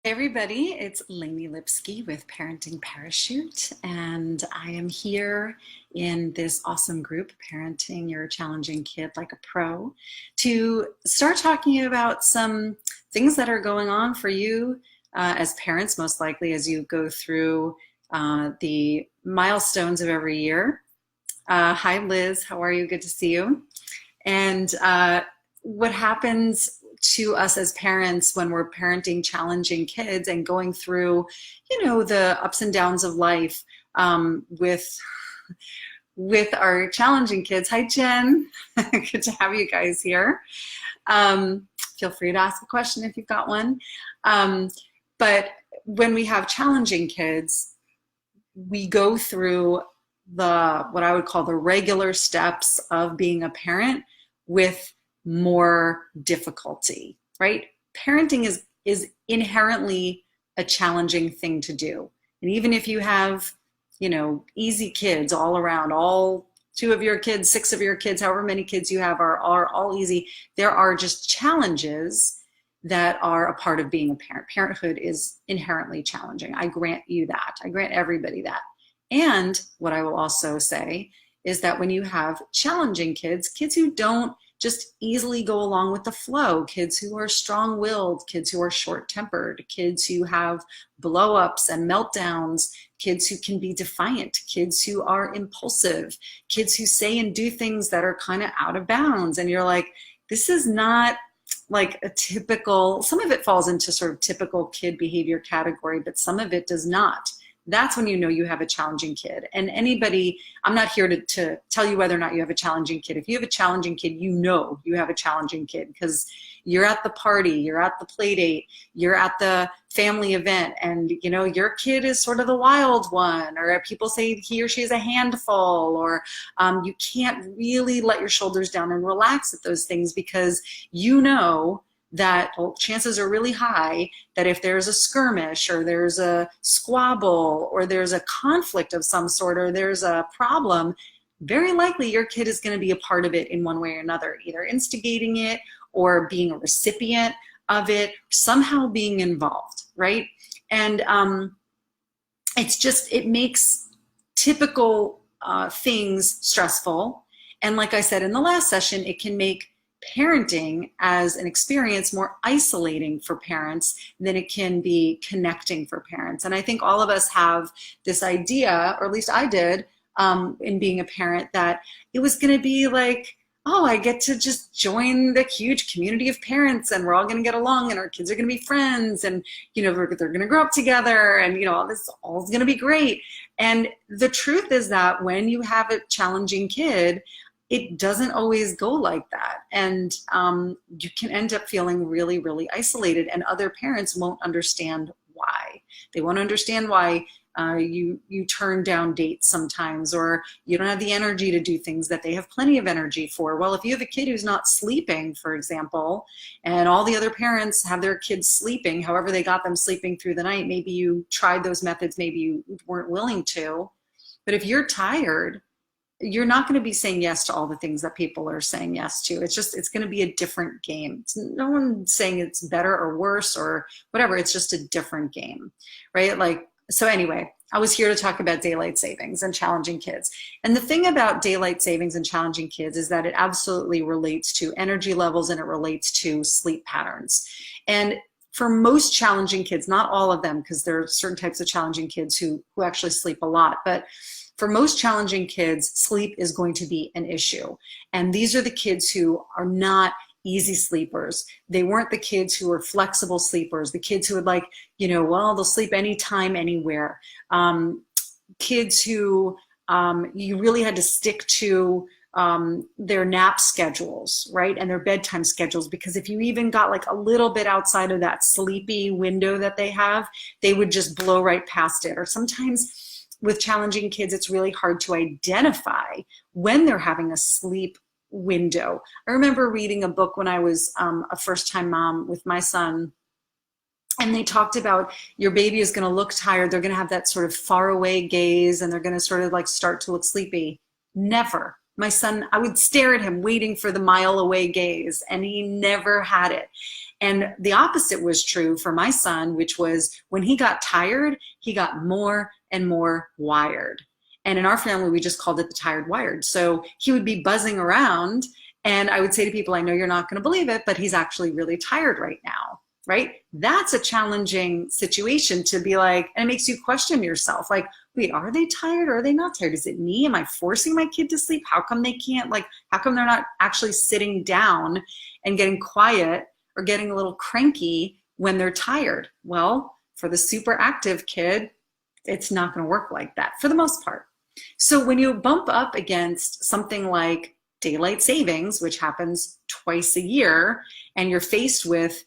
Hey everybody, it's Lainey Lipsky with Parenting Parachute, and I am here in this awesome group, Parenting Your Challenging Kid Like a Pro, to start talking about some things that are going on for you as parents, most likely as you go through the milestones of every year. Hi Liz, how are you? Good to see you. And what happens to us as parents when we're parenting challenging kids and going through, the ups and downs of life with our challenging kids. Hi, Jen. Good to have you guys here. Feel free to ask a question if you've got one. But when we have challenging kids, we go through what I would call the regular steps of being a parent with more difficulty, right? Parenting is inherently a challenging thing to do. And even if you have, easy kids all around, all two of your kids, six of your kids, however many kids you have are all easy, there are just challenges that are a part of being a parent. Parenthood is inherently challenging. I grant you that. I grant everybody that. And what I will also say is that when you have challenging kids who don't just easily go along with the flow, kids who are strong-willed, kids who are short-tempered, kids who have blow-ups and meltdowns, kids who can be defiant, kids who are impulsive, kids who say and do things that are kind of out of bounds. And you're like, this is not like a typical, some of it falls into sort of typical kid behavior category, but some of it does not. That's when you know you have a challenging kid. And anybody, I'm not here to tell you whether or not you have a challenging kid. If you have a challenging kid, you know you have a challenging kid because you're at the party, you're at the play date, you're at the family event, and your kid is sort of the wild one, or people say he or she is a handful, or you can't really let your shoulders down and relax at those things because that chances are really high that if there's a skirmish or there's a squabble or there's a conflict of some sort or there's a problem, very likely your kid is going to be a part of it in one way or another, either instigating it or being a recipient of it, somehow being involved, right? And it makes typical things stressful. And like I said in the last session, it can make parenting as an experience more isolating for parents than it can be connecting for parents. And I think all of us have this idea, or at least I did, in being a parent, that it was going to be like, oh, I get to just join the huge community of parents and we're all going to get along and our kids are going to be friends and, they're going to grow up together and, all this all is going to be great. And the truth is that when you have a challenging kid, it doesn't always go like that. And you can end up feeling really, really isolated, and other parents won't understand why. They won't understand why you turn down dates sometimes, or you don't have the energy to do things that they have plenty of energy for. Well, if you have a kid who's not sleeping, for example, and all the other parents have their kids sleeping, however they got them sleeping through the night, maybe you tried those methods, maybe you weren't willing to. But if you're tired, you're not going to be saying yes to all the things that people are saying yes to. It's going to be a different game. No one's saying it's better or worse or whatever. It's just a different game, right? So anyway, I was here to talk about daylight savings and challenging kids. And the thing about daylight savings and challenging kids is that it absolutely relates to energy levels and it relates to sleep patterns. And for most challenging kids, not all of them, because there are certain types of challenging kids who actually sleep a lot, but for most challenging kids, sleep is going to be an issue. And these are the kids who are not easy sleepers. They weren't the kids who were flexible sleepers, the kids who would they'll sleep anytime, anywhere. Kids who you really had to stick to their nap schedules, right? And their bedtime schedules, because if you even got like a little bit outside of that sleepy window that they have, they would just blow right past it. Or sometimes with challenging kids, it's really hard to identify when they're having a sleep window. I remember reading a book when I was a first-time mom with my son, and they talked about your baby is going to look tired. They're going to have that sort of faraway gaze, and they're going to sort of like start to look sleepy. Never. My son, I would stare at him waiting for the mile away gaze, and he never had it. And the opposite was true for my son, which was when he got tired, he got more and more wired. And in our family, we just called it the tired wired. So he would be buzzing around, and I would say to people, I know you're not going to believe it, but he's actually really tired right now, right? That's a challenging situation to be like, and it makes you question yourself, like, wait, are they tired or are they not tired? Is it me? Am I forcing my kid to sleep? How come they can't, like, how come they're not actually sitting down and getting quiet or getting a little cranky when they're tired? Well, for the super active kid, it's not going to work like that for the most part. So when you bump up against something like daylight savings, which happens twice a year, and you're faced with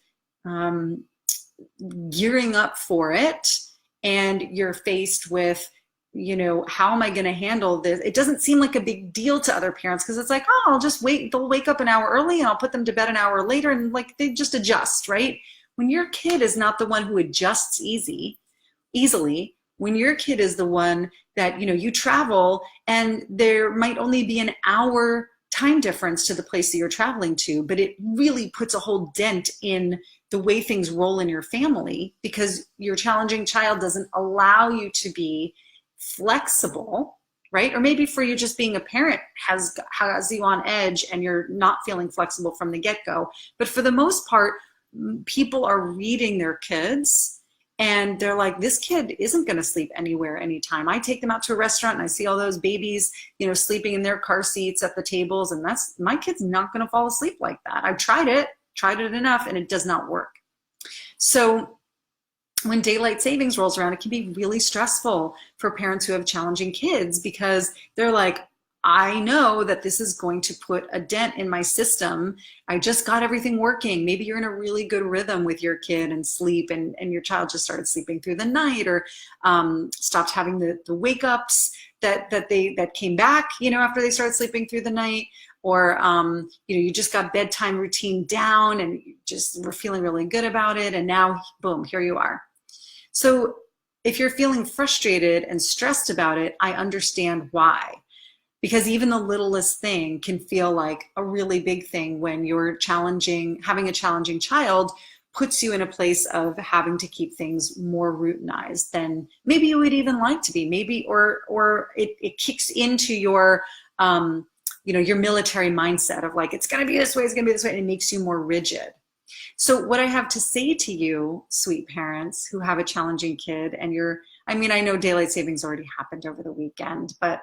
gearing up for it, and you're faced with, how am I going to handle this? It doesn't seem like a big deal to other parents because it's like, oh, I'll just wait. They'll wake up an hour early and I'll put them to bed an hour later, and like they just adjust, right? When your kid is not the one who adjusts easily, when your kid is the one that, you travel and there might only be an hour time difference to the place that you're traveling to, but it really puts a whole dent in the way things roll in your family because your challenging child doesn't allow you to be flexible, right? Or maybe for you just being a parent has you on edge and you're not feeling flexible from the get-go. But for the most part, people are reading their kids and they're like, this kid isn't going to sleep anywhere, anytime. I take them out to a restaurant and I see all those babies, sleeping in their car seats at the tables. And my kid's not going to fall asleep like that. I've tried it enough, and it does not work. So when daylight savings rolls around, it can be really stressful for parents who have challenging kids because they're like, I know that this is going to put a dent in my system. I just got everything working. Maybe you're in a really good rhythm with your kid and sleep, and your child just started sleeping through the night or stopped having the wake ups that came back, after they started sleeping through the night. Or, you just got bedtime routine down and you just were feeling really good about it. And now, boom, here you are. So if you're feeling frustrated and stressed about it, I understand why. Because even the littlest thing can feel like a really big thing when you're having a challenging child puts you in a place of having to keep things more routinized than maybe you would even like to be. Maybe, or it kicks into your, your military mindset of like, it's going to be this way, it's going to be this way, and it makes you more rigid. So what I have to say to you, sweet parents who have a challenging kid, and I know daylight savings already happened over the weekend, but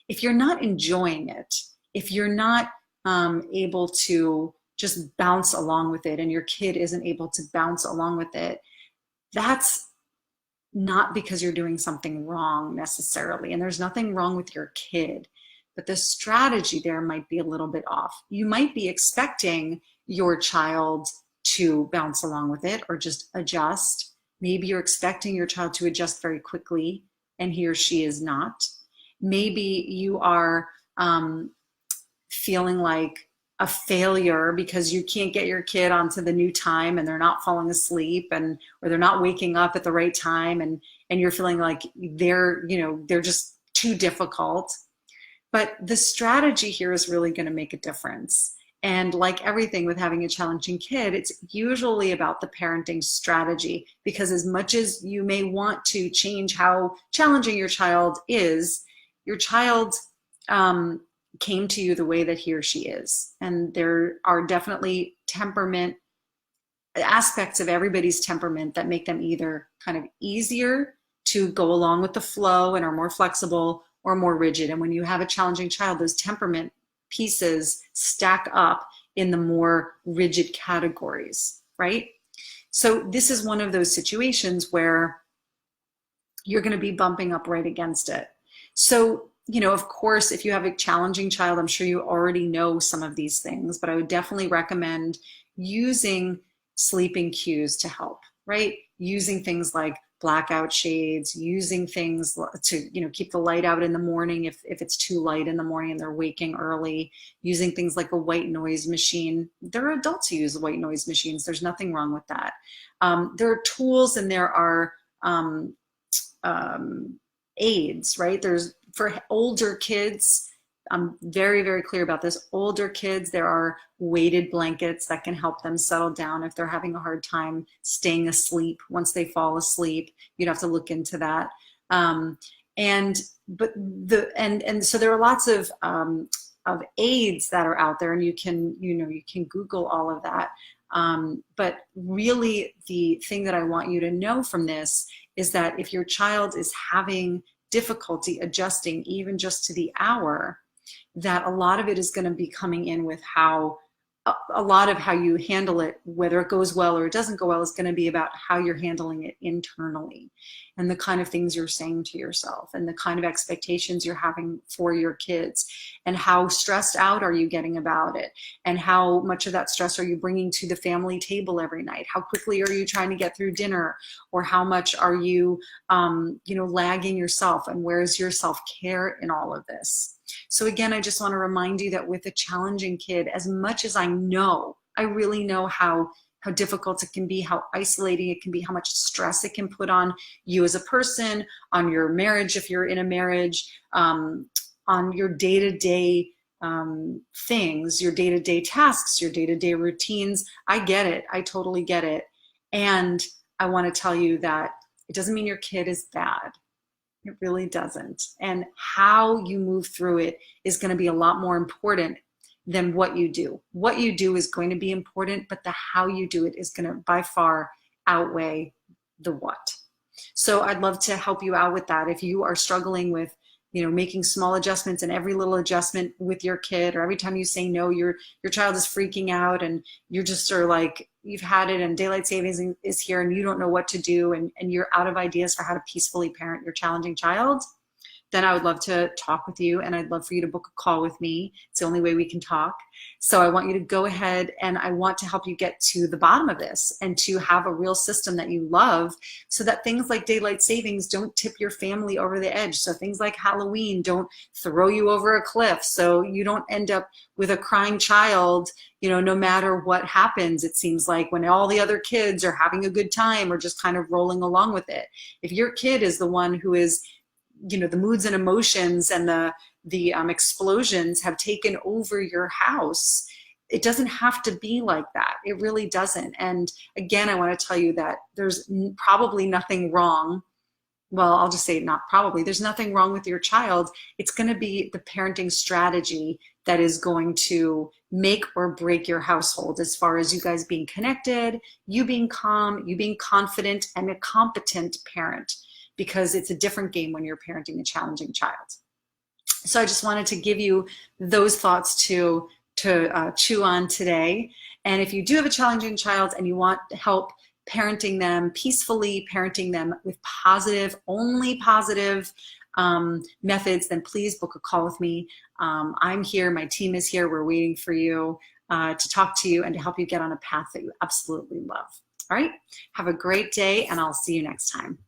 if you're not enjoying it, if you're not able to just bounce along with it, and your kid isn't able to bounce along with it, that's not because you're doing something wrong necessarily. And there's nothing wrong with your kid, but the strategy there might be a little bit off. You might be expecting your child to bounce along with it or just adjust. Maybe you're expecting your child to adjust very quickly and he or she is not. Maybe you are feeling like a failure because you can't get your kid onto the new time and they're not falling asleep or they're not waking up at the right time, and you're feeling like they're just too difficult. But the strategy here is really going to make a difference. And like everything with having a challenging kid, it's usually about the parenting strategy, because as much as you may want to change how challenging your child is, your child came to you the way that he or she is. And there are definitely aspects of everybody's temperament that make them either kind of easier to go along with the flow and are more flexible, or more rigid. And when you have a challenging child, those temperament pieces stack up in the more rigid categories, right? So this is one of those situations where you're going to be bumping up right against it. So, of course, if you have a challenging child, I'm sure you already know some of these things, but I would definitely recommend using sleeping cues to help, right? Using things like blackout shades, using things to, keep the light out in the morning if it's too light in the morning and they're waking early, using things like a white noise machine. There are adults who use white noise machines. There's nothing wrong with that. There are tools and there are aids, right? For older kids, I'm very, very clear about this. Older kids, there are weighted blankets that can help them settle down if they're having a hard time staying asleep once they fall asleep. You'd have to look into that. And so there are lots of aids that are out there, and you can Google all of that. But really, the thing that I want you to know from this is that if your child is having difficulty adjusting even just to the hour, that a lot of it is going to be coming in with how a lot of how you handle it, whether it goes well or it doesn't go well, is going to be about how you're handling it internally, and the kind of things you're saying to yourself, and the kind of expectations you're having for your kids, and how stressed out are you getting about it, and how much of that stress are you bringing to the family table every night? How quickly are you trying to get through dinner, or how much are you, lagging yourself, and where's your self-care in all of this? So again, I just want to remind you that with a challenging kid, as much as I really know how difficult it can be, how isolating it can be, how much stress it can put on you as a person, on your marriage if you're in a marriage, on your day-to-day things, your day-to-day tasks, your day-to-day routines. I get it. I totally get it. And I want to tell you that it doesn't mean your kid is bad. It really doesn't. And how you move through it is going to be a lot more important than what you do. What you do is going to be important, but the how you do it is going to by far outweigh the what. So I'd love to help you out with that. If you are struggling with, making small adjustments, and every little adjustment with your kid, or every time you say no, your child is freaking out, and you're just sort of like, you've had it and daylight savings is here and you don't know what to do, and you're out of ideas for how to peacefully parent your challenging child, then I would love to talk with you, and I'd love for you to book a call with me. It's the only way we can talk. So I want you to go ahead, and I want to help you get to the bottom of this and to have a real system that you love, so that things like daylight savings don't tip your family over the edge. So things like Halloween don't throw you over a cliff. So you don't end up with a crying child, no matter what happens, it seems like, when all the other kids are having a good time or just kind of rolling along with it. If your kid is the one who is, the moods and emotions and the explosions have taken over your house, it doesn't have to be like that. It really doesn't. And again, I want to tell you that there's probably nothing wrong. Well, I'll just say not probably. There's nothing wrong with your child. It's going to be the parenting strategy that is going to make or break your household, as far as you guys being connected, you being calm, you being confident, and a competent parent, because it's a different game when you're parenting a challenging child. So I just wanted to give you those thoughts to chew on today. And if you do have a challenging child and you want help parenting them peacefully, parenting them with only positive methods, then please book a call with me. I'm here, my team is here, we're waiting for you to talk to you and to help you get on a path that you absolutely love. All right, have a great day, and I'll see you next time.